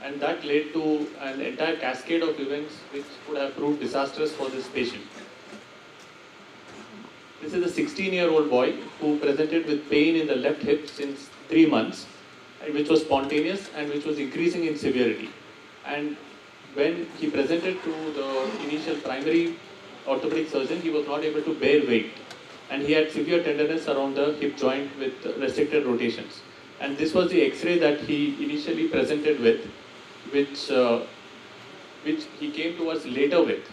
and that led to an entire cascade of events which would have proved disastrous for this patient. This is a 16-year-old boy who presented with pain in the left hip since 3 months, and which was spontaneous and which was increasing in severity. And when he presented to the initial primary orthopedic surgeon, he was not able to bear weight. And he had severe tenderness around the hip joint with restricted rotations. And this was the X-ray that he initially presented with, which he came to us later with.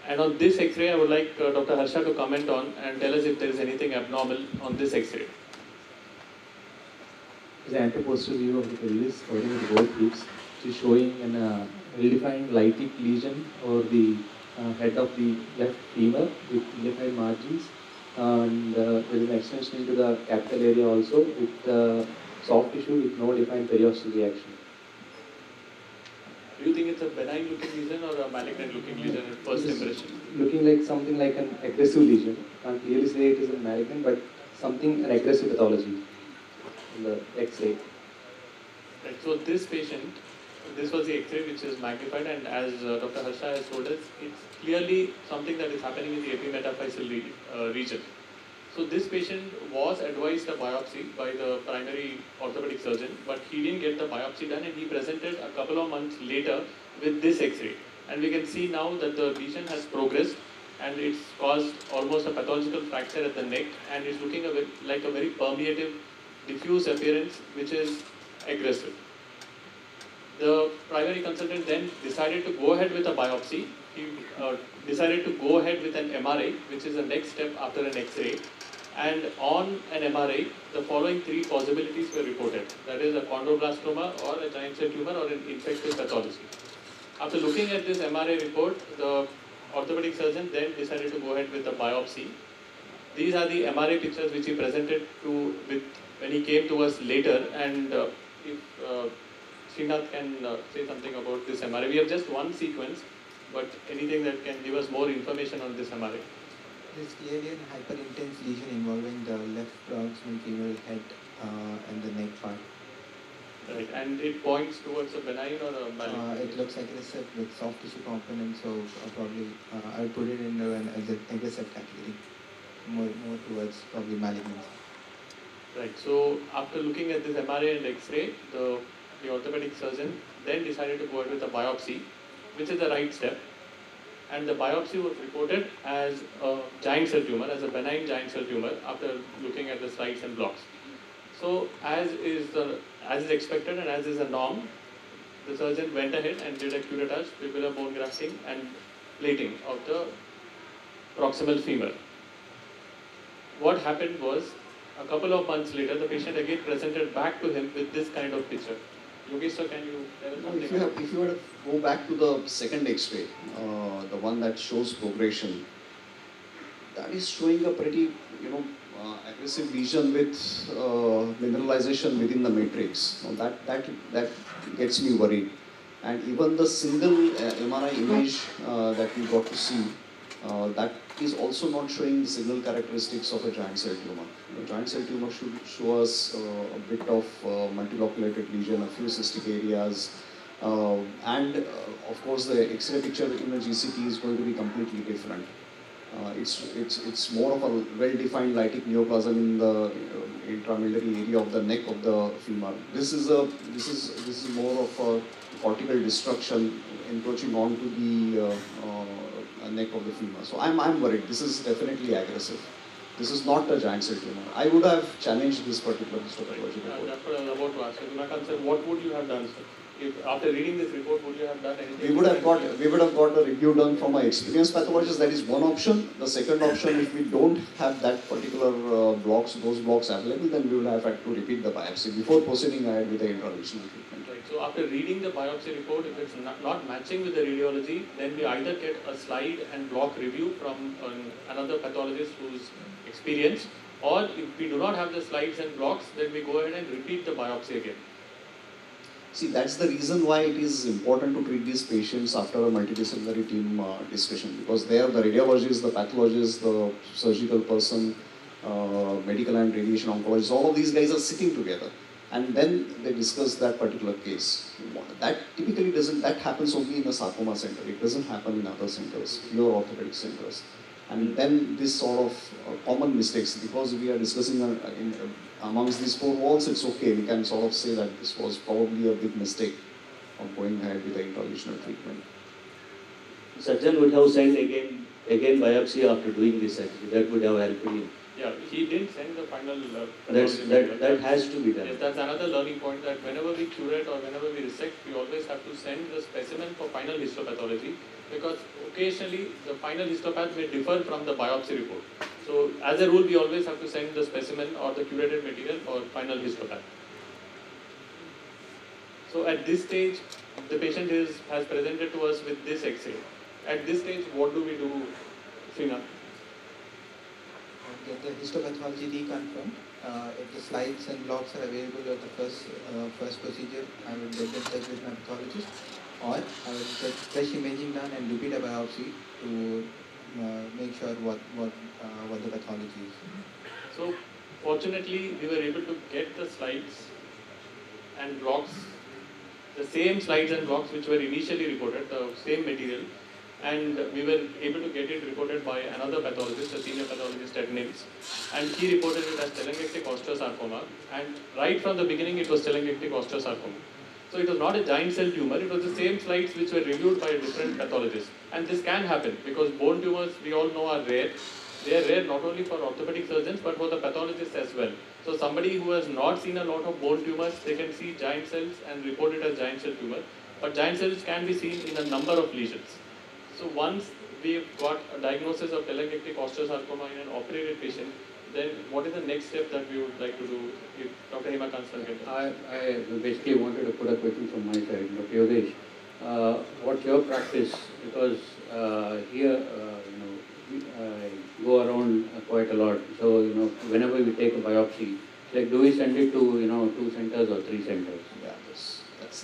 And on this X-ray, I would like Dr. Harsha to comment on and tell us if there is anything abnormal on this X-ray. The anteposterior view of the pelvis covering with both hips, which is showing an well-defined lytic lesion over the head of the left femur with defined margins, and there is an extension into the capital area also with soft tissue with no defined periosteal reaction. Do you think it's a benign looking lesion or a malignant looking lesion at first impression? Looking like something like an aggressive lesion. Can't clearly say it is a malignant, but something an aggressive pathology in the X-ray. Right. So this patient, this was the X-ray which is magnified, and as Dr. Harsha has told us, it's clearly something that is happening in the epimetaphyseal region. So this patient was advised a biopsy by the primary orthopedic surgeon, but he didn't get the biopsy done, and he presented a couple of months later with this X-ray. And we can see now that the lesion has progressed and it's caused almost a pathological fracture at the neck, and it's looking like a very permeative, diffuse appearance which is aggressive. The primary consultant then decided to go ahead with a biopsy. He decided to go ahead with an MRI, which is the next step after an X-ray. And on an MRI, the following 3 possibilities were reported. That is a chondroblastoma or a giant cell tumor or an infective pathology. After looking at this MRI report, the orthopedic surgeon then decided to go ahead with a biopsy. These are the MRI pictures which he presented when he came to us later. And if Srinath can say something about this MRI. We have just one sequence, but anything that can give us more information on this MRI. There is clearly a hyperintense lesion involving the left proximal femoral head and the neck part. Right, and it points towards a benign or a malignant? It looks aggressive with soft tissue component, so probably I would put it in as an aggressive category, more towards probably malignant. Right, so after looking at this MRI and X-ray, the orthopedic surgeon then decided to go ahead with a biopsy, which is the right step. And the biopsy was reported as a giant cell tumor, as a benign giant cell tumor after looking at the slides and blocks. So as is expected and as is the norm, the surgeon went ahead and did a curettage, fibular bone grafting and plating of the proximal femur. What happened was, a couple of months later, the patient again presented back to him with this kind of picture. Yogesh sir, can you tell us something? If you were to go back to the second X-ray, the one that shows progression, that is showing a pretty, aggressive lesion with mineralization within the matrix. Now that gets me worried. And even the single MRI image that we got to see, that is also not showing the signal characteristics of a giant cell tumor. A giant cell tumor should show us a bit of multiloculated lesion, a few cystic areas, and of course the X-ray picture in a GCT is going to be completely different. It's more of a well-defined lytic neoplasm in the intramedullary area of the neck of the femur. This is more of a cortical destruction encroaching onto the neck of the femur. So I'm worried. This is definitely aggressive. This is not a giant cell tumor. I would have challenged this particular histopathology report. That's what I was about to ask. Gunakan sir, what would you have done, sir? If after reading this report, would you have done anything? We would have got a review done from my experienced pathologist. That is one option. The second option, if we don't have that particular those blocks available, then we would have had to repeat the biopsy before proceeding ahead with the interventional treatment. Right. So after reading the biopsy report, if it's not matching with the radiology, then we either get a slide and block review from another pathologist who's experienced, or if we do not have the slides and blocks, then we go ahead and repeat the biopsy again. See, that's the reason why it is important to treat these patients after a multidisciplinary team discussion, because there the radiologist, the pathologist, the surgical person, medical and radiation oncologist, all of these guys are sitting together. and then they discuss that particular case. That typically doesn't, that happens only in a sarcoma center. It doesn't happen in other centers, pure orthopedic centers. And then this sort of common mistakes, because we are discussing amongst these four walls, it's okay. We can sort of say that this was probably a big mistake of going ahead with the interventional treatment. Surgeon would have sent again biopsy after doing this actually. That would have helped him. Yeah, he didn't send the final. That has to be done. Yes, that's another learning point, that whenever we curate or whenever we resect, we always have to send the specimen for final histopathology, because occasionally the final histopath may differ from the biopsy report. So as a rule, we always have to send the specimen or the curated material for final histopath. So at this stage, the patient has presented to us with this X-ray. At this stage, what do we do, Srinath? Get the histopathology reconfirmed. If the slides and blocks are available at the first procedure, I will get them checked with my pathologist, or I will get fresh imaging done and repeat a biopsy to make sure what the pathology is. So fortunately, we were able to get the slides and blocks, the same slides and blocks which were initially reported, the same material, and we were able to get it reported by another pathologist, a senior pathologist at NIMS, and he reported it as telangiectatic osteosarcoma, and right from the beginning it was telangiectatic osteosarcoma. So it was not a giant cell tumor, it was the same slides which were reviewed by different pathologists. And this can happen because bone tumors, we all know, are rare. They are rare not only for orthopedic surgeons but for the pathologists as well. So somebody who has not seen a lot of bone tumors, they can see giant cells and report it as giant cell tumor. But giant cells can be seen in a number of lesions. So once we've got a diagnosis of telangiectatic osteosarcoma in an operated patient, then what is the next step that we would like to do if Dr. Hema Kansal can tell us? I basically wanted to put a question from my side. Dr. Yogesh, what's your practice? Because here, I go around quite a lot. So, whenever we take a biopsy, like, do we send it to, 2 centers or 3 centers? Yeah,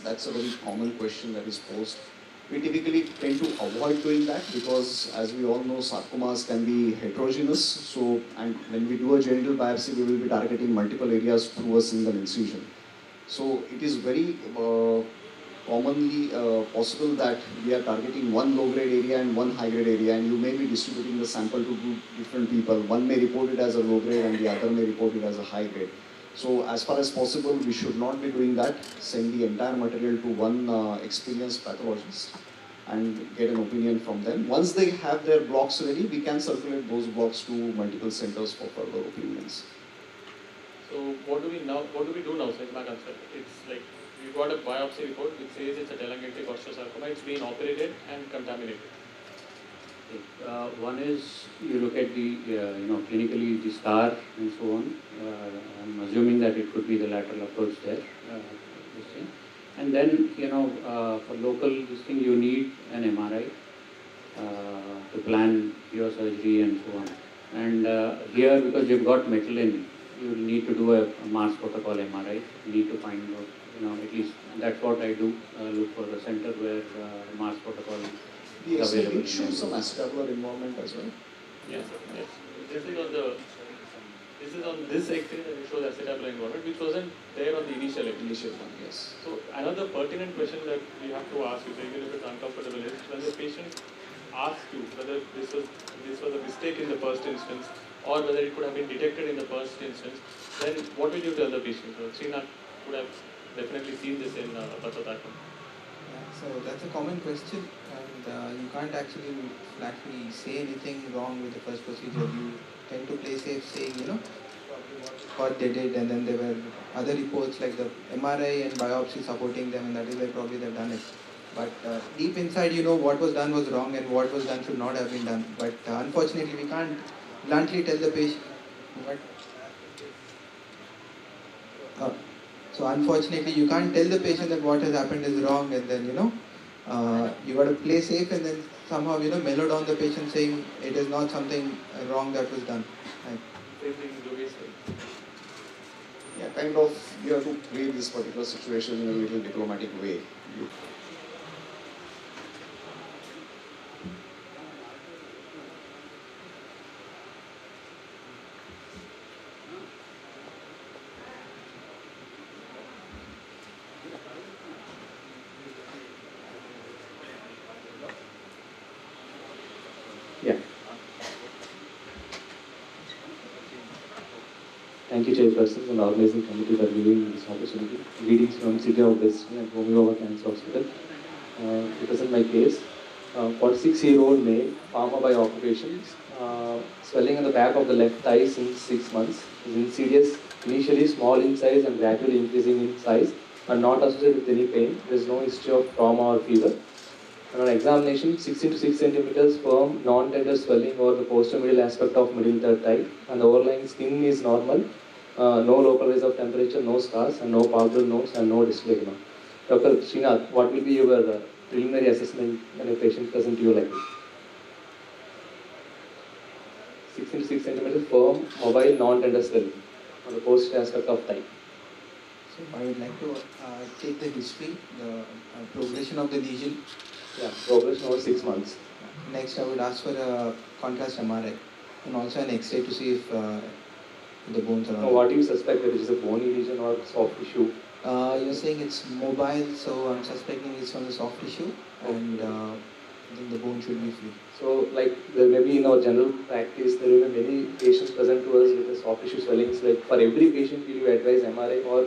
that's a very common question that is posed. We typically tend to avoid doing that because, as we all know, sarcomas can be heterogeneous. So, and when we do a genital biopsy, we will be targeting multiple areas through a single incision. So, it is very commonly possible that we are targeting one low-grade area and one high-grade area, and you may be distributing the sample to two different people. One may report it as a low-grade and the other may report it as a high-grade. So as far as possible, we should not be doing that. Send the entire material to one experienced pathologist and get an opinion from them. Once they have their blocks ready, we can circulate those blocks to multiple centers for further opinions. So what do we do now, Hema Kansal? It's like we've got a biopsy report which says it's a telangiectatic osteosarcoma. It's been operated and contaminated. One is you look at the, clinically the scar and so on. I'm assuming that it could be the lateral approach there. And then, for local this thing, you need an MRI to plan your surgery and so on. And here, because you've got metal in, you will need to do a Mars protocol MRI. You need to find out, at least that's what I do, look for the center where Mars protocol The is X-ray available. did show some acetabular involvement as well. Yes, yes. This is on this X-ray that it shows acetabular involvement, which wasn't there on the initial X-ray. Initial one, yes. So another pertinent question that we have to ask you, even if it's uncomfortable, is when the patient asks you whether this was a mistake in the first instance or whether it could have been detected in the first instance, then what will you tell the patient? So Srinath would have definitely seen this in Pathotakam. So that's a common question, and you can't actually flatly say anything wrong with the first procedure. You tend to play safe, saying, what they did, and then there were other reports like the MRI and biopsy supporting them, and that is why probably they've done it. But deep inside, what was done was wrong and what was done should not have been done. But unfortunately, we can't bluntly tell the patient. So unfortunately, you can't tell the patient that what has happened is wrong, and then you got to play safe, and then somehow mellow down the patient, saying it is not something wrong that was done. Right. Same thing Yogesh said. Yeah, kind of, you have to play this particular situation in a little diplomatic way. Yeah. Thank you, Chairperson and organizing committee for giving me this opportunity. Greetings from City of Destiny and Homeo Cancer Hospital. To present my case, 46-year-old male, farmer by occupation, swelling on the back of the left thigh since 6 months, is insidious, initially small in size and gradually increasing in size, and not associated with any pain. There is no history of trauma or fever. And on examination, 6 into 6 centimeters firm, non-tender swelling over the posterior aspect of middle third thigh, and the overlying skin is normal. No local rise of temperature, no scars, and no palpable nodes, and no displacement. Dr. Srinath, what will be your preliminary assessment when a patient presents to you like this? 6 into 6 centimeters firm, mobile, non-tender swelling on the posterior aspect of thigh. So I would like to take the history, the progression of the lesion. Yeah, progression over 6 months. Next, I would ask for a contrast MRI and also an X-ray to see if the bones are. Now, what do you suspect, whether it is a bony lesion or soft tissue? You're saying it's mobile, so I'm suspecting it's from the soft tissue, and then the bone should be free. So, like there may be in our general practice, there will be many patients present to us with the soft tissue swellings. Like for every patient, will you advise MRI or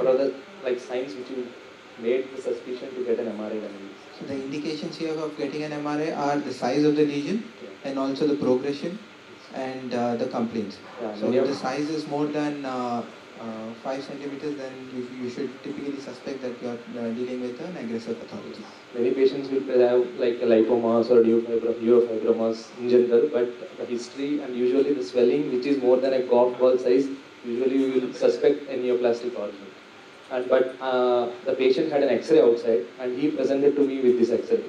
other like signs which you made the suspicion to get an MRI done? So the indications here of getting an MRI are the size of the lesion and also the progression and the complaints. Yeah, so if the size is more than 5 centimeters, then you should typically suspect that you are dealing with an aggressive pathology. Many patients will have like a lipomas or neurofibromas in general, but the history and usually the swelling which is more than a golf ball size, usually we will suspect a neoplastic origin. But the patient had an X-ray outside and he presented to me with this X-ray.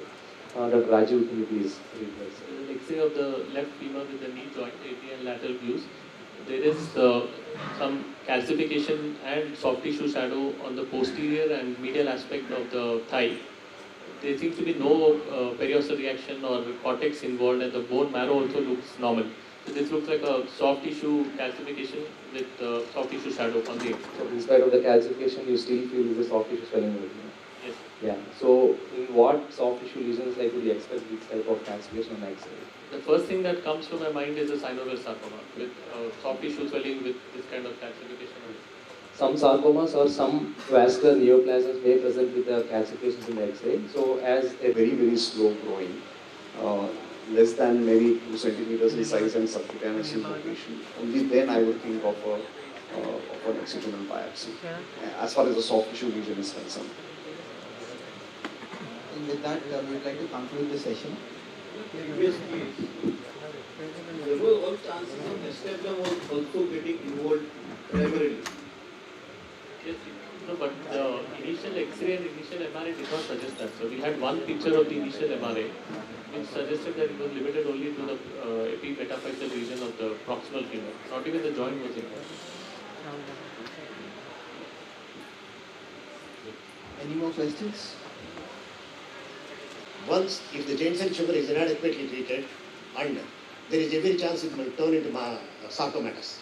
Dr. Rajiv, can you please read this? An X-ray of the left femur with the knee joint, AT and lateral views. There is some calcification and soft tissue shadow on the posterior and medial aspect of the thigh. There seems to be no periosteal reaction or cortex involved, and the bone marrow also looks normal. So this looks like a soft tissue calcification with soft tissue shadow on the X-ray. So in spite of the calcification, you still feel this soft tissue swelling over here? Yes. Yeah. So in what soft tissue lesions like would you expect this type of calcification on X-ray? The first thing that comes to my mind is a synovial sarcoma with soft tissue swelling with this kind of calcification on it. Some sarcomas or some vascular neoplasms may present with the calcifications in the X-ray. So as a Very, very slow growing, less than maybe 2 centimeters in size and subcutaneous in location. Only then I would think of an excisional biopsy, as far as the soft tissue lesion is concerned. And with that, we would like to conclude the session. Previously, there were all chances of STFM was also getting involved primarily. Yes, no, but the initial X-ray and initial MRI did not suggest that. So we had one picture of the initial MRI, which suggested that it was limited only to the epimetaphyseal region of the proximal femur. Not even the joint was involved. Any more questions? Once, if the giant cell tumor is inadequately treated, and there is every chance it will turn into sarcomatous,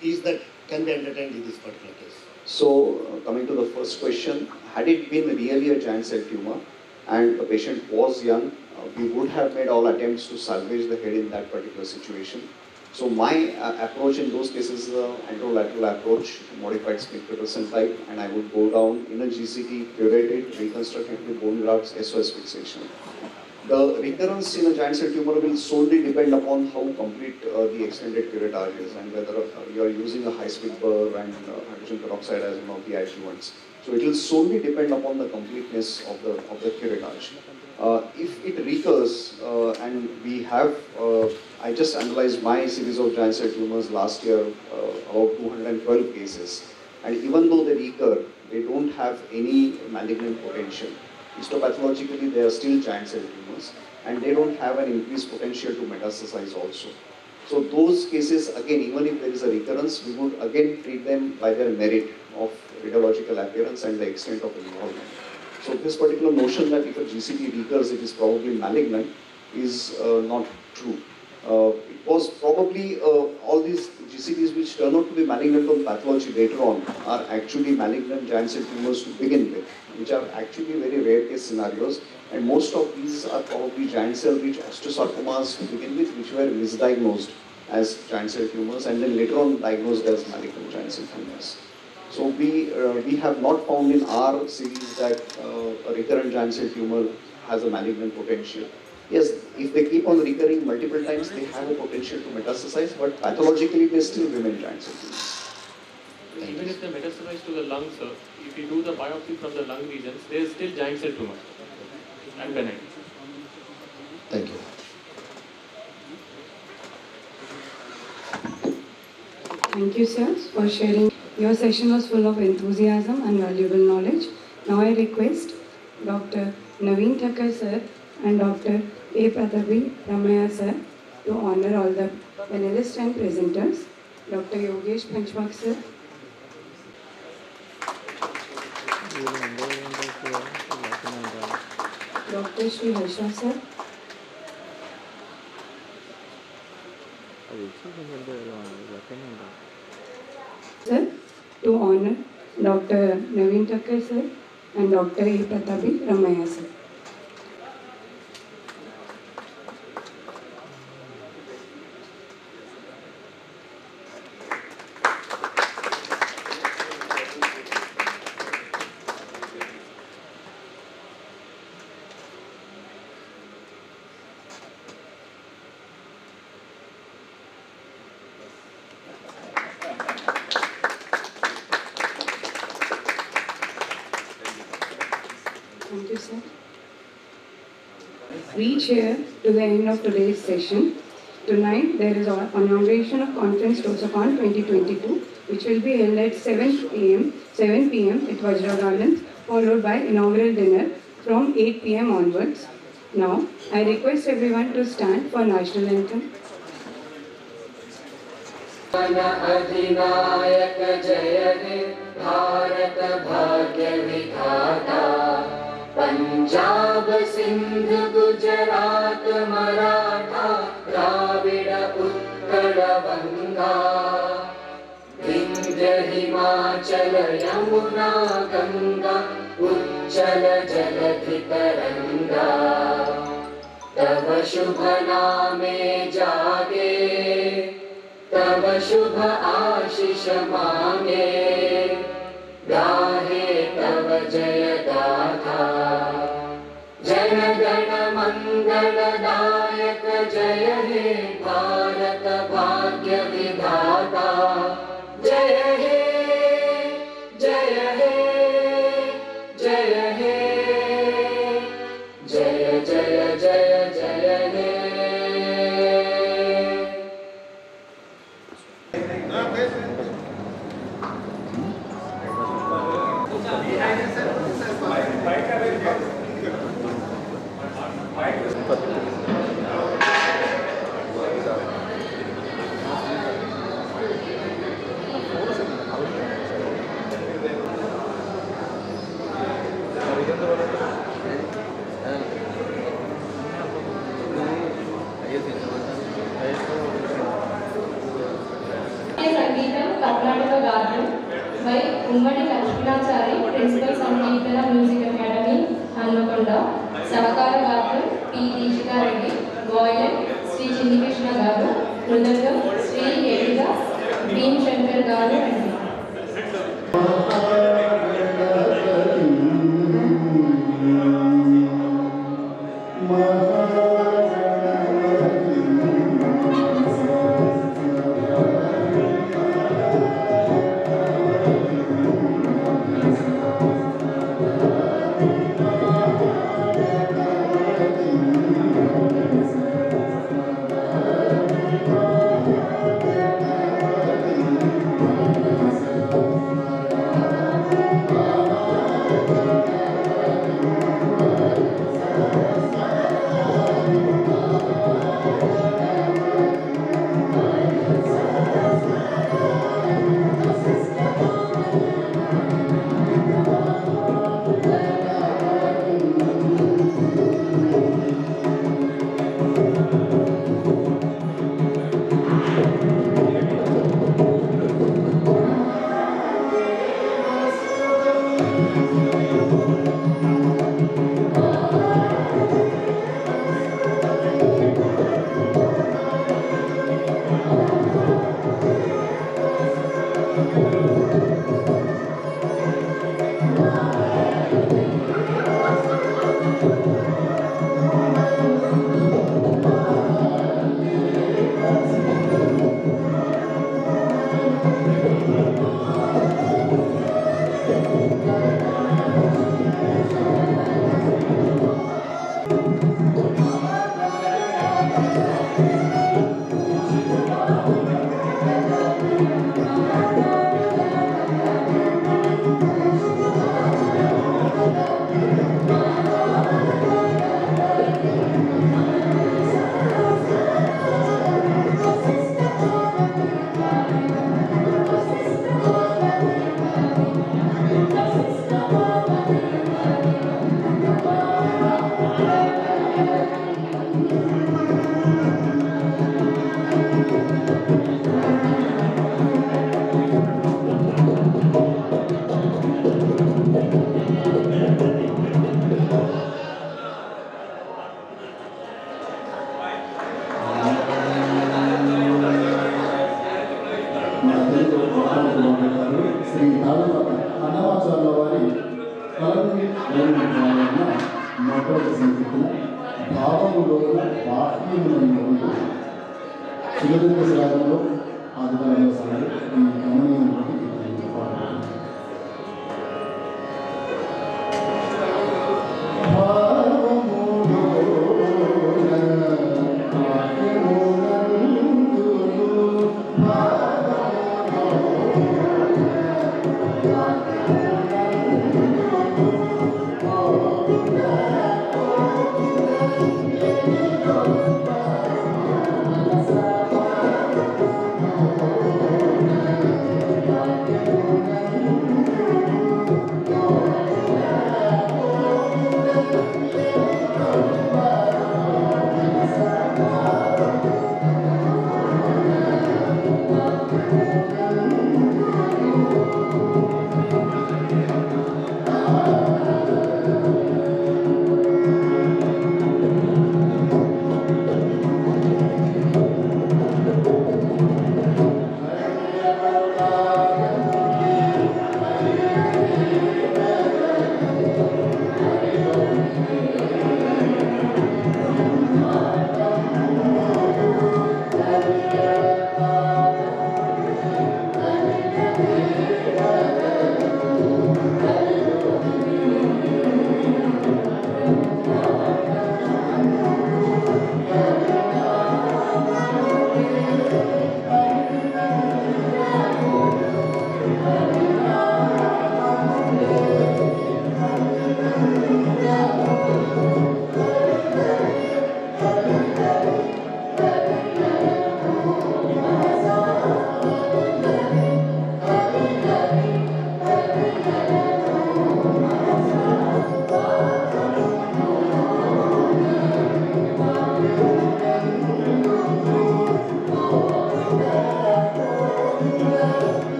can be entertained in this particular case? So, coming to the first question, had it been really a giant cell tumor and the patient was young, we would have made all attempts to salvage the head in that particular situation. So my approach in those cases is an anterolateral approach, modified split Peterson type, and I would go down in a GCT, curate it, reconstruct it with bone grafts, SOS fixation. The recurrence in a giant cell tumor will solely depend upon how complete the extended curettage is and whether you are using a high-speed burr and hydrogen peroxide as one of the adjuvants. So it will solely depend upon the completeness of the curettage. If it recurs, and we have, I just analyzed my series of giant cell tumors last year, about 212 cases, and even though they recur, they don't have any malignant potential. Histopathologically, they are still giant cell tumors, and they don't have an increased potential to metastasize also. So those cases, again, even if there is a recurrence, we would again treat them by their merit of radiological appearance and the extent of involvement. So this particular notion that if a GCT recurs, it is probably malignant is not true. It was probably all these GCDs which turn out to be malignant on pathology later on are actually malignant giant cell tumors to begin with, which are actually very rare case scenarios. And most of these are probably giant cell rich osteosarcomas to begin with, which were misdiagnosed as giant cell tumors and then later on diagnosed as malignant giant cell tumors. So we have not found in our series that a recurrent giant cell tumor has a malignant potential. Yes, if they keep on recurring multiple times, they have a potential to metastasize, but pathologically they still remain giant cell tumors. Even if they metastasize to the lungs, sir, if you do the biopsy from the lung regions, there is still giant cell tumor and benign. Thank you. Thank you, sir, for sharing. Your session was full of enthusiasm and valuable knowledge. Now I request Dr. Naveen Thakkar, sir, and Dr. A. Pratapi Ramaya, sir, to honor all the panelists and presenters. Dr. Yogesh Panchmak, sir. Dr. Shri Harsha, sir. Sir, to honor Dr. Naveen Thakkar, sir, and Dr. A. Pratapi Ramaya, sir. Thank you, sir. Reach here to the end of today's session. Tonight, there is an inauguration of Conference TOSCON 2022, which will be held at 7 p.m. at Vajra Gardens, followed by inaugural dinner from 8 p.m. onwards. Now, I request everyone to stand for national anthem. अधिनायक जय हे भारत भाग्य विधाता पंजाब सिंध गुजरात मराठा द्राविड उत्कल गंगा विंध्य हिमाचल यमुना गंगा उच्चल जलधि तरंगा तव शुभ नामे जागे तब शुभ आशीष मांगे गाहे तब जय गाथा जन गण मंगल दायक जय हे भारत भाग्य विधाता जय हे जय हे जय हे जय जय जय जय हे Karnataka Garden by Ummadi Lakshminachari, Principal Sangeetana Music Academy, Hanmakonda, Sahakara Garden, P. Deeshika Reddy, Violin, Sri Chindi Krishna Garu, Mridangam, Sri Yedidas, Beam Shankar Garu and me. Rayanna మొదటి సంస్కృతిన భావములోన బాహ్యములందు సుగంధ శ్రావంలో ఆదివారంలో సాగి ఈ గమనమైనటువంటి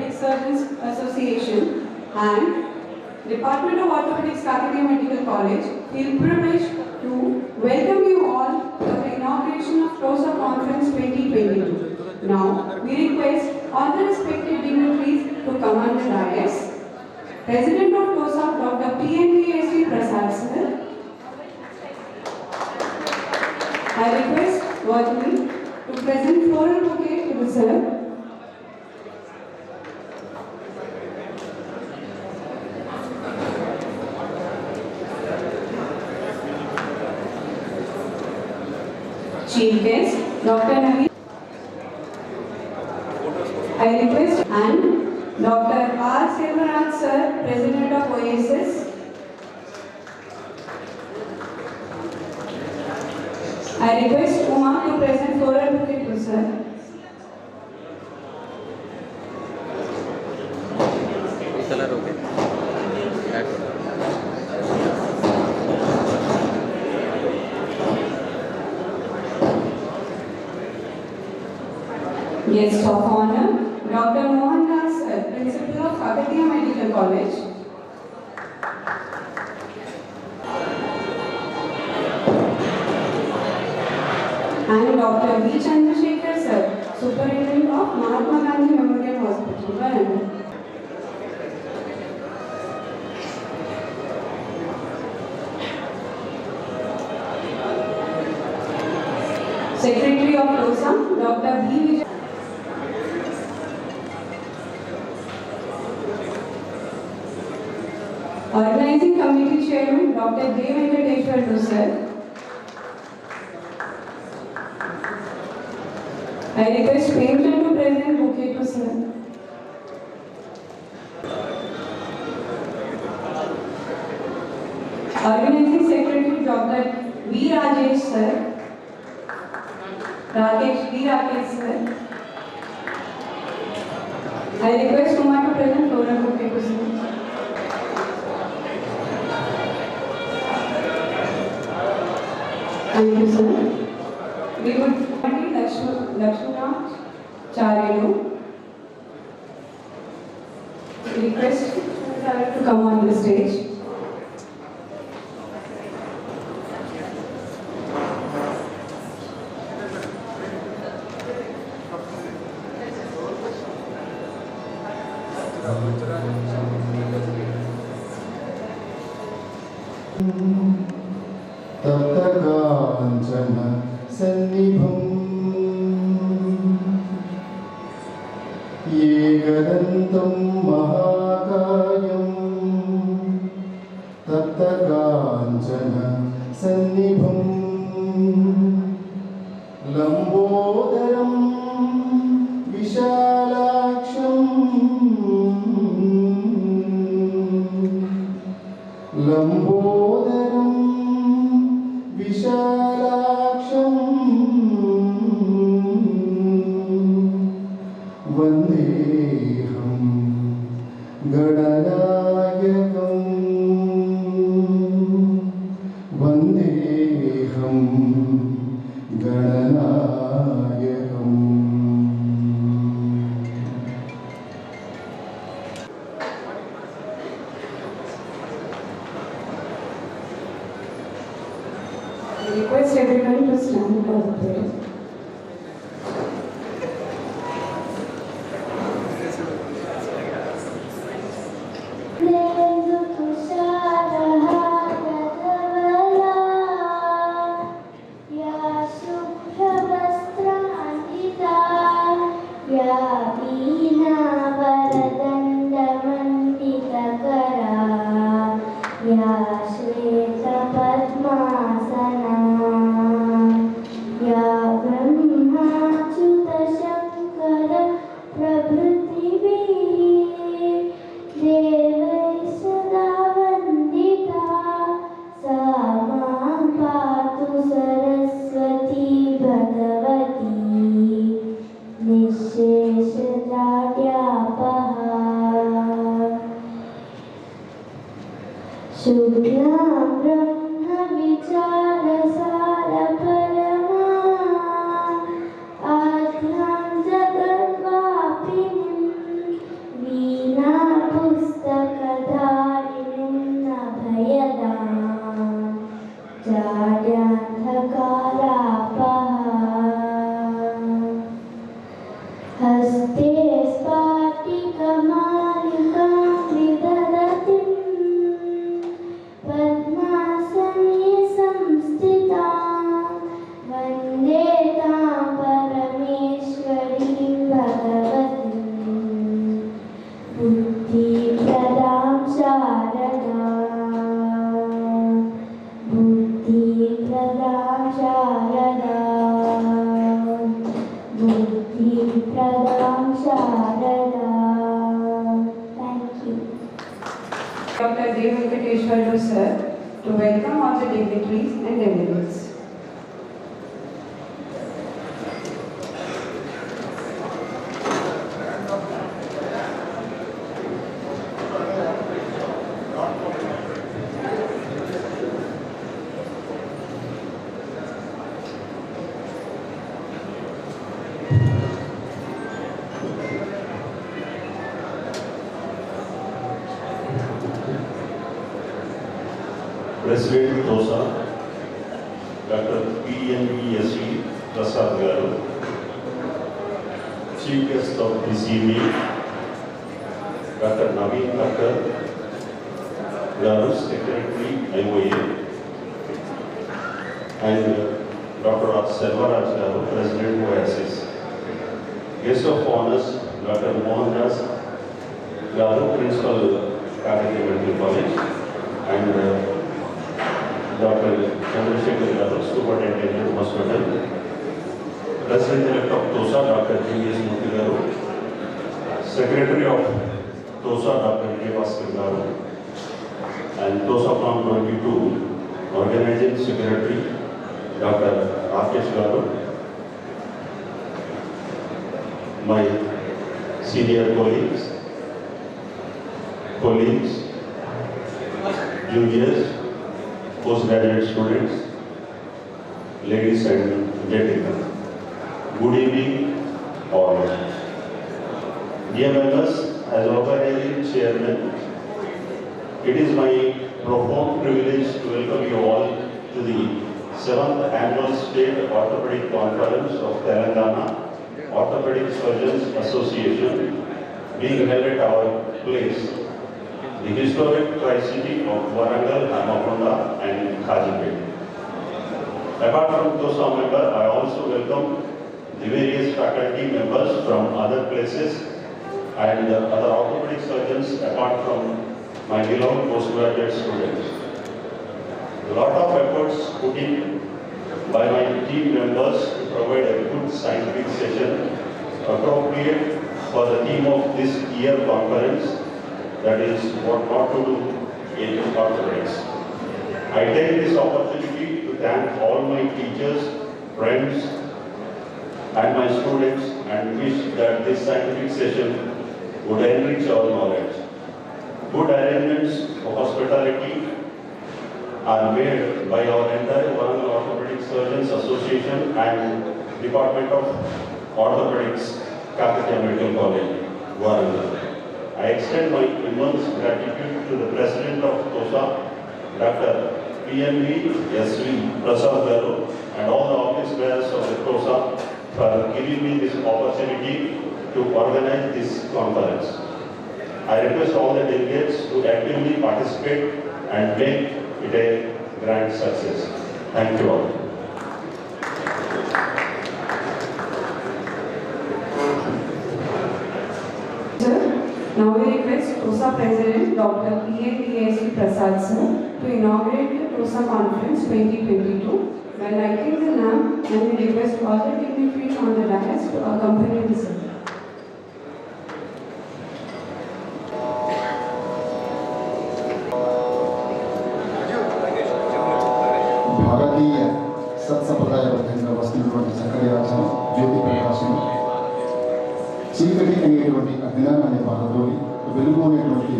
Orthopedic Surgeons Association and Department of Orthopedics, Kakatiya Medical College, feel privileged to welcome you all for the inauguration of TOSA Conference 2022. Now, we request all the respected dignitaries to come on the dais. President of TOSA, Dr. PNVSV Prasad sir. I request Vardhani to present floral bouquet to the sir. Chief guest, Dr. Naveed. I request and Dr. R. Selvaraj sir, President of OASIS. I request Uma to present floral bouquet to sir. Guest of honor, Dr. Mohan Das sir, Principal of Kakatiya Medical College. And Dr. V. Chandrasekhar sir, Superintendent of Mahatma Gandhi Memorial Hospital, Varanasi. Secretary of TOSA, Dr. V. Organizing Committee Chairman, Dr. J. Venkateshwar sir. I request Premchand to present bouquet to sir. Organizing Secretary, Dr. V. Rajesh sir. Rakesh sir. I request Uma to present floral bouquet to sir. Thank you, sir. We would invite Lakshmana Charelu. Request her to come on the stage. तप्तकाञ्चन सन्निभम् एकदन्तं महाकायं तप्तकाञ्चन सन्निभं लम्बोदरं विशालाक्षं लम्बोदरं विशालाक्षं वन्देऽहं गणनायकं वन्देऽहं गणनायकम् I request everyone to stand for the prayer. Dr. J. Venkateshwar sir to welcome all the dignitaries and delegates. President TOSA, Dr. PNVSV Prasad Garu, Chief Guest of this evening, Dr. Naveen Thakkar Garu, Secretary MOA, and Dr. Selvaraj Garu, President OSS. Guest of honors, Dr. Mohandas Garu, Principal Karate Medical College, and Dr. Chandrasekhar Garu, Superintendent Hospital, President-elect of TOSA, Dr. G.S. Murthy Garu, Secretary of TOSA, Dr. K. Bhaskar Garu, and TOSA from 22, Organizing Secretary, Dr. Rakesh Garu, my senior colleagues, juniors, postgraduate students, ladies and gentlemen, good evening all. Dear members, as organizing chairman, it is my profound privilege to welcome you all to the 7th Annual State Orthopedic Conference of Telangana Orthopedic Surgeons Association being held at our place, the historic Tri-City of Warangal, Hamakonda and Kajipet. Apart from TOSA member, I also welcome the various faculty members from other places and other orthopedic surgeons apart from my beloved postgraduate students. A lot of efforts put in by my team members to provide a good scientific session appropriate for the theme of this year conference, that is what not to do in orthopedics. I take this opportunity to thank all my teachers, friends and my students and wish that this scientific session would enrich our knowledge. Good arrangements for hospitality are made by our entire Warangal Orthopedic Surgeons Association and Department of Orthopedics, Kakatiya Medical College, Warangal. I extend my immense gratitude to the President of TOSA, Dr. PNVSV Prasad Garu, and all the office bearers of the TOSA for giving me this opportunity to organize this conference. I request all the delegates to actively participate and make it a grand success. Thank you all. Now we request TOSA President Dr. PNVSV Prasad sir to inaugurate the TOSA Conference 2022 by lighting the lamp, and we request all the dignitaries on the dais to accompany the sir. భారతీయ సత్సంప్రదాయబద్ధంగా వస్తున్నటువంటి చక్కటి రాజ్యం జ్యోతి ప్రకాశం చీకటి అనేటువంటి అజ్ఞానాన్ని పారదోలి వెలుగు అనేటువంటి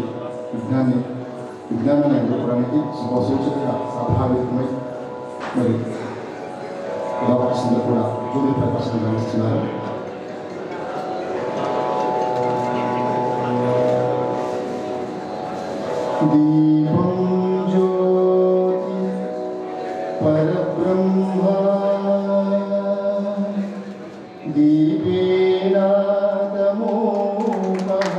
విజ్ఞానాన్ని ఎదుర్కోవడానికి శుభసూచకగా స్వాభావికమై మరి డాక్టర్స్ కూడా జ్యోతి ప్రకాశం గమనిస్తున్నారు. దీపం జ్యోతి పరబ్రహ్మ దీపేన తమోమః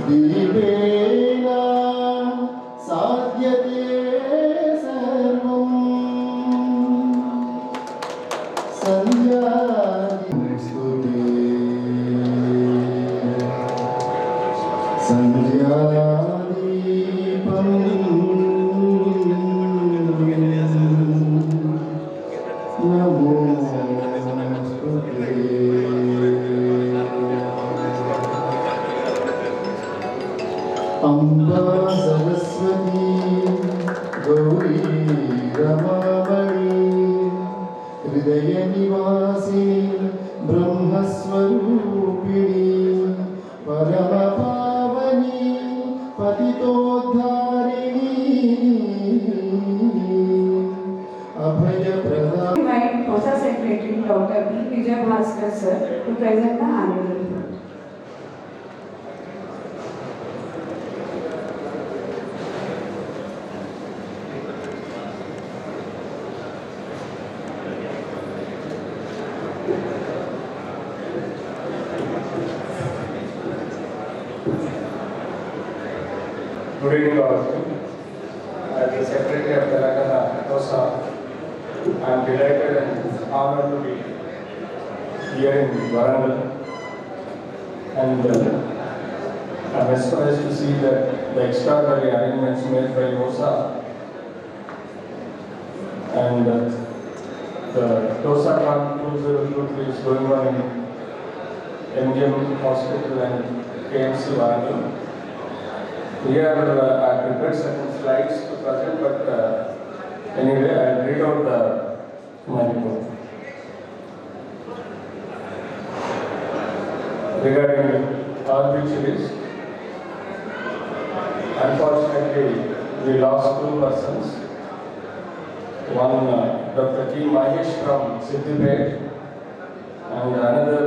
దీపేన సాధ్యతే సర్వం సంధ్యాదీపం sir, to present the annual report. Good evening, all of you. As the Secretary of Telangana TOSCON, I am delighted and honored to be here in Warangal, and I am astonished to see the extraordinary arrangements made by TOSA, and the TOSA 2023 is going on in MGM Hospital and KMC Warangal. Here I prepared certain slides to present, but anyway, I'll read out my report. Regarding obituaries, unfortunately, we lost two persons. One, Dr. T. Mahesh from Siddipet, and another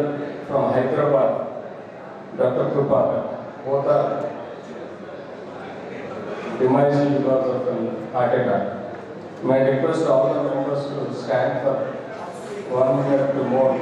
from Hyderabad, Dr. Krupakar. Both are demised because of a heart attack. May I request all the members to stand for 1 minute to mourn.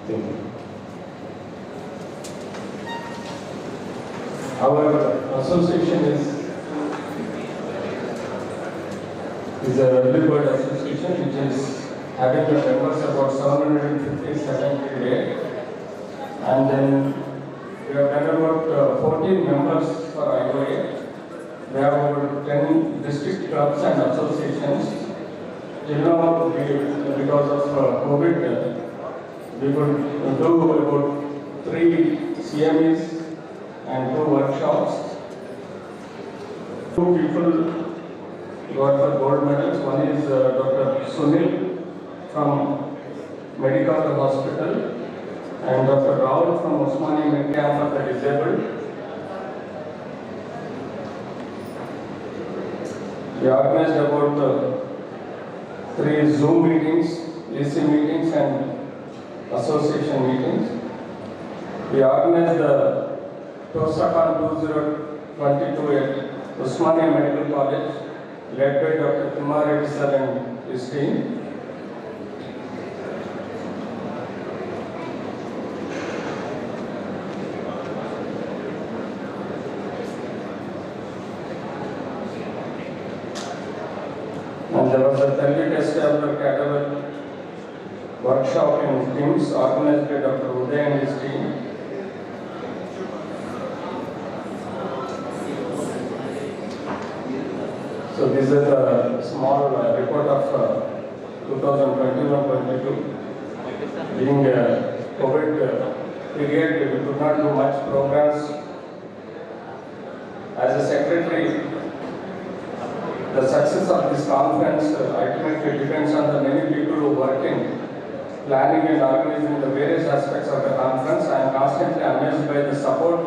Thank you. Our association is a early bird association which is having the members about 757 today, and then we have done about 14 members for IOA. We have over 10 district clubs and associations. Till now, because of COVID, we could do about 3 CMEs and 2 workshops. 2 people got the gold medals. One is Dr. Sunil from Medical Hospital and Dr. Rahul from Osmani Medical for the disabled. We organized about 3 Zoom meetings, AC meetings and association meetings. We organized the TOSCON 2022 at Osmania Medical College, led by Dr. Kumar Reddy sir and his team. And there was a early testable cadaver workshop in TIMS organized by Dr. Uday and his team. So this is a small report of 2021-22. Being a COVID period, we could not do much programs. As a secretary, the success of this conference ultimately depends on the many people who work in planning and organizing the various aspects of the conference. I am constantly amazed by the support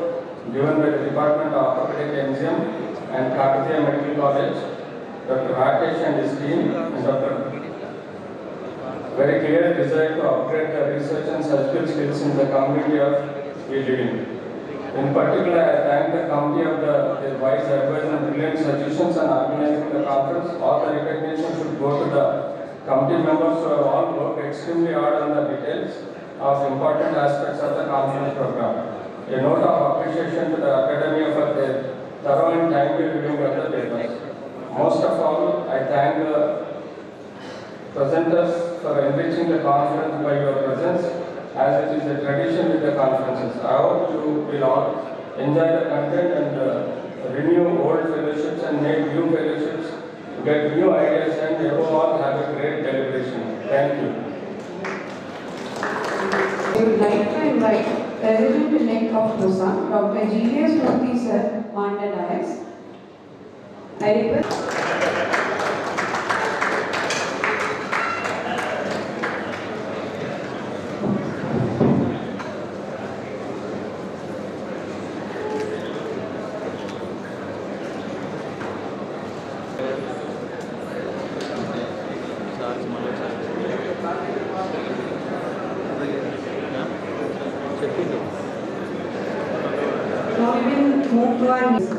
given by the Department of Orthopedic MGM and Kakatiya Medical College, Dr. Rakesh and his team, and Dr. Very clear desire to upgrade the research and surgical skills in the community of we live in. In particular, I thank the committee of the wise advice and brilliant suggestions on organizing the conference. All the recognition should go to the committee members who have all worked extremely hard on the details of important aspects of the conference program. A note of appreciation to the Academy for their thorough and timely reviewing of the papers. Most of all, I thank the presenters for enriching the conference by your presence, as it is a tradition with the conferences. I hope you will all enjoy the content and renew old fellowships and make new fellowships, get new ideas, and above all have a great deliberation. Thank you. I would like to invite President-elect of TOSA, Dr. G.S. Murthy sir, on the dais. I request. Now we will move to our next.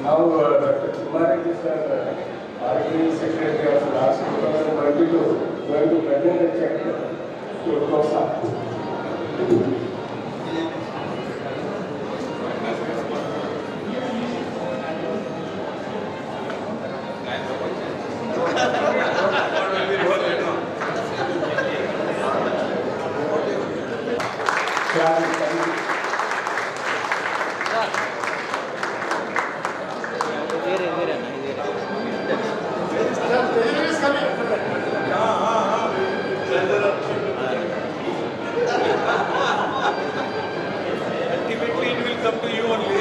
Now, Dr. Kumari is the RD Secretary of last 2022, going to present the check to TOSA. Ultimately, it will come to you only.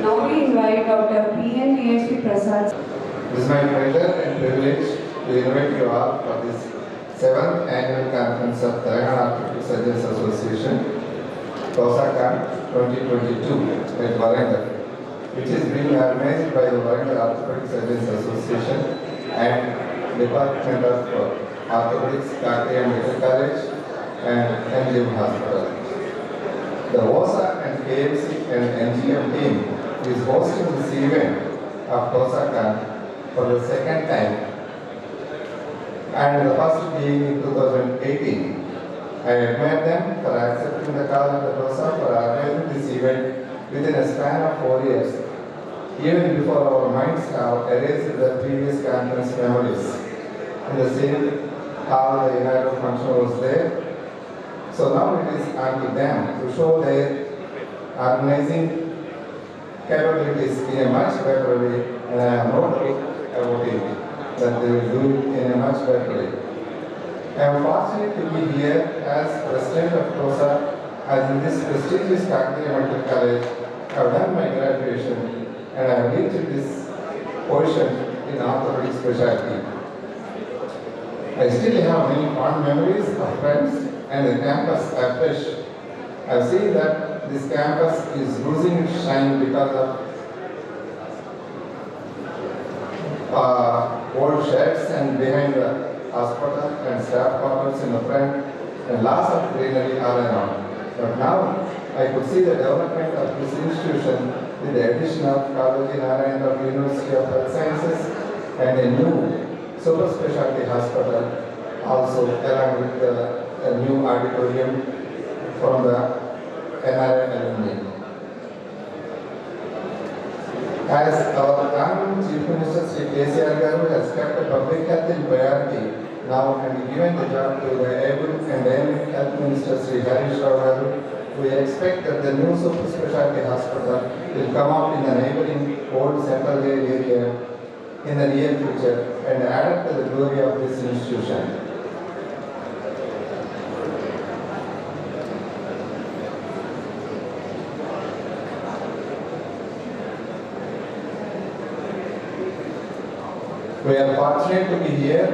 Now we invite Dr. P.N.V.S.P. Prasad. It is my pleasure and privilege to invite you all for this 7th annual conference of Telangana Orthopedic Surgeons Association, TOSCON 2022 at Warangal, which is being organized by the Warangal Orthopedic Surgeons Association and Department of Orthopedics, Kakri and Medical College and NGM Hospital. The OSA and KMC and NGM team is hosting this event of TOSCON for the second time, and the first being in 2018. I admire them for accepting the call of the TOSA for organizing this event within a span of 4 years, even before our minds have erased the previous conference memories. In the same hall, the inaugural function was there. So now it is on to them to show their organizing capabilities in a much better way, and I am no doubt about it, that they will do it in a much better way. I am fortunate to be here as President of TOSA, as in this prestigious Kakri Medical College I have done my graduation and I have reached this position in orthopedic specialty. I still have many fond memories of friends and the campus afresh. I have seen that this campus is losing its shine because of old sheds and behind the hospital and staff quarters in the front and lots of greenery all around. But now I could see the development of this institution with the addition of College Narayan of University of Health Sciences and a new super specialty hospital, also along with a new auditorium from the NRI alumni. As our Honorable Chief Minister Sri KCR Garu has kept the public health in priority now and given the job to the able and dynamic Health Minister Sri Harish Rao Garu, we expect that the new super specialty hospital will come up in the neighboring old central area in the near future and added to the glory of this institution. We are fortunate to be here,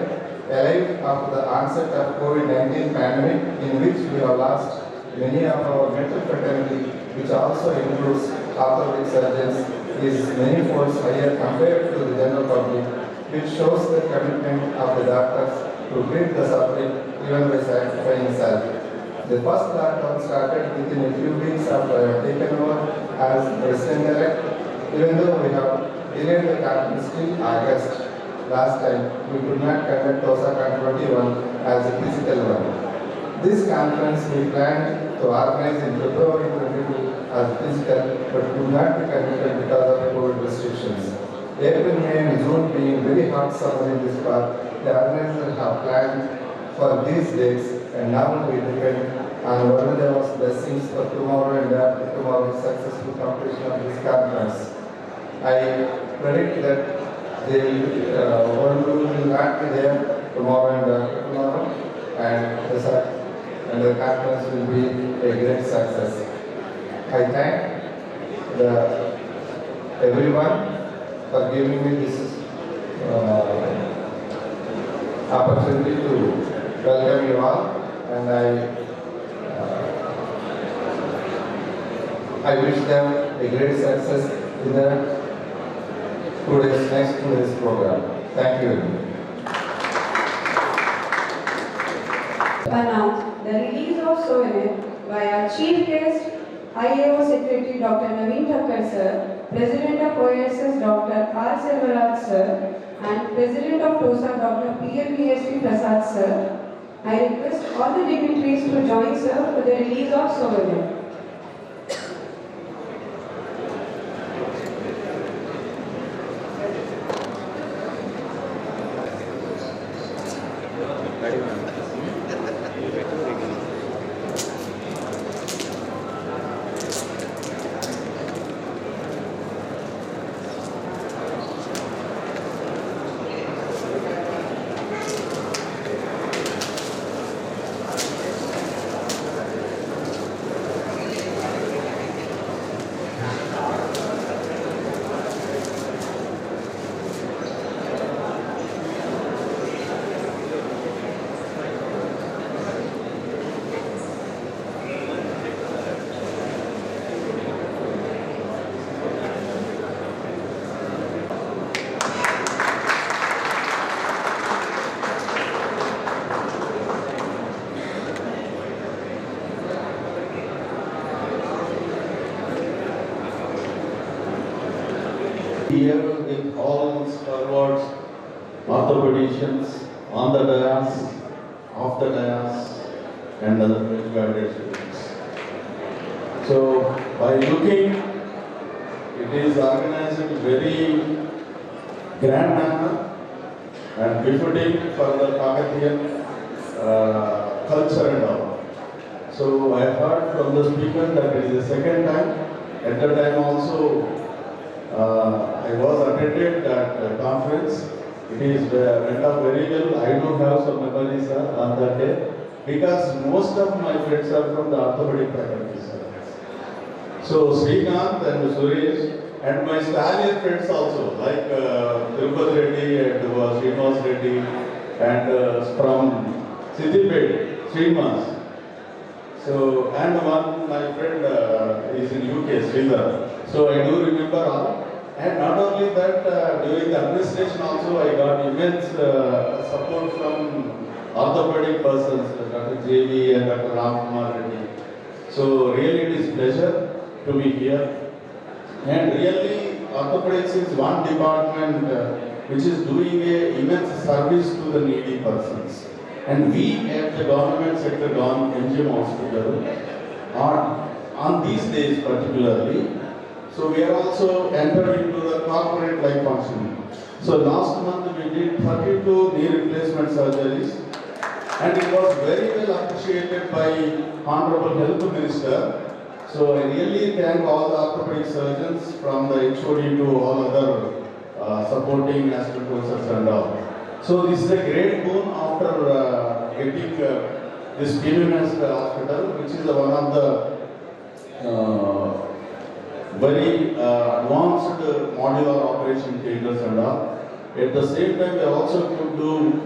alive after the onset of COVID-19 pandemic, in which we have lost many of our medical fraternity, which also includes orthopedic surgeons, is many folds higher compared to the general public, which shows the commitment of the doctors to treat the suffering even by sacrificing self. The first lockdown started within a few weeks after I have taken over as president-elect, even though we have delayed the conference till August. Last time, we could not conduct TOSCON 21 as a physical one. This conference we planned to organize in February 22 as physical, but could not be conducted because of COVID restrictions. April, May and June being very hot summer in this part, the organizers have planned for these dates, and now we depend on Varudeva's blessings for tomorrow and after tomorrow's successful completion of this conference. I predict that one will not be there tomorrow and after tomorrow, and the conference will be a great success. I thank everyone for giving me this opportunity to welcome you all, and I wish them a great success in the next 2 days program. Thank you. Now, the release of souvenir by our Chief Guest, IAO Secretary Dr. Naveen Thakkar Sir, President of OSS Dr. R. Selvaraj Sir, and President of TOSA Dr. PLBSP Prasad Sir. I request all the dignitaries to join Sir for the release of souvenir. Here with all stalwarts, orthopedicians, on the dais, off the dais, and other graduate students. So, by looking, it is organized in very grand manner and befitting for the Kakatiyan culture and all. So, I heard from the speaker that it is the second time. At the time also, I was attended that conference. It is went up very well. I do have some memories on that day because most of my friends are from the orthopedic faculty. So Srikanth and Suresh and my stallion friends also like Tirupati Reddy and Srinivas Reddy and from Siddipet, Srinivas. So and one my friend is in UK, Sridhar. So I do remember all. And not only that, during the administration also I got immense support from orthopedic persons, Dr. J.V. and Dr. Ramkumar Reddy. So really it is pleasure to be here. And really orthopedics is one department which is doing a immense service to the needy persons. And we at the government sector, NGM Hospital, on these days particularly, so we are also entered into the corporate life functioning. So last month we did 32 knee replacement surgeries, and it was very well appreciated by Honorable Health Minister. So I really thank all the orthopedic surgeons from the HOD to all other supporting astroturfers and all. So this is a great boon after getting this PMS hospital, which is one of the very advanced modular operation theaters and all. At the same time, we also could do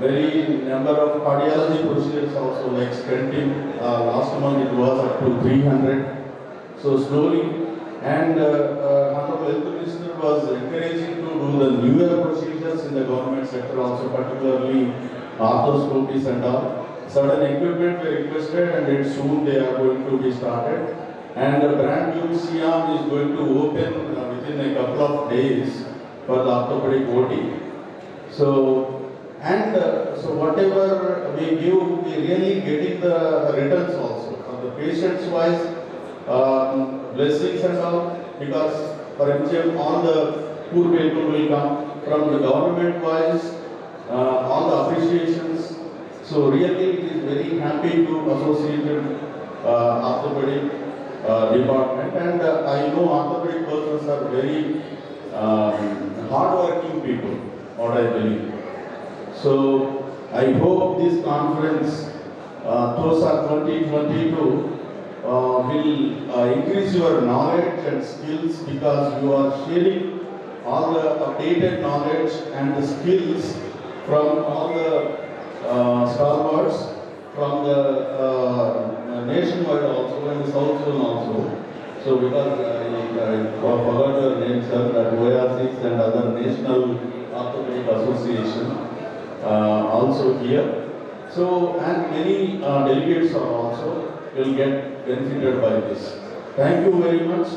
very number of cardiology procedures also, like stenting. Last month it was up to 300. So slowly, and Honorable Health Minister was encouraging to do the newer procedures in the government sector also, particularly arthroscopies and all. Certain equipment were requested, and soon they are going to be started. And a brand new Siam is going to open within a couple of days for the orthopedic OT. So, and so whatever we give, we really getting the returns also. For the patients wise, blessings and all, because for example, all the poor people will come from the government wise, all the appreciations. So really it is very happy to associate with orthopedic department, and I know orthopedic persons are very hard-working people, what I believe. So I hope this conference, TOSA 2022, will increase your knowledge and skills, because you are sharing all the updated knowledge and the skills from all the stalwarts from the nationwide also and the South Zone also. So because I forgot your name, sir, that ORCs and other national orthopedic association also here. So, and many delegates are also will get benefited by this. Thank you very much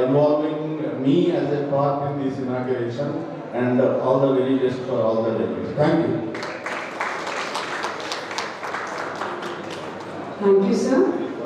involving me as a part in this inauguration, and all the very best for all the delegates. Thank you. Thank you, sir.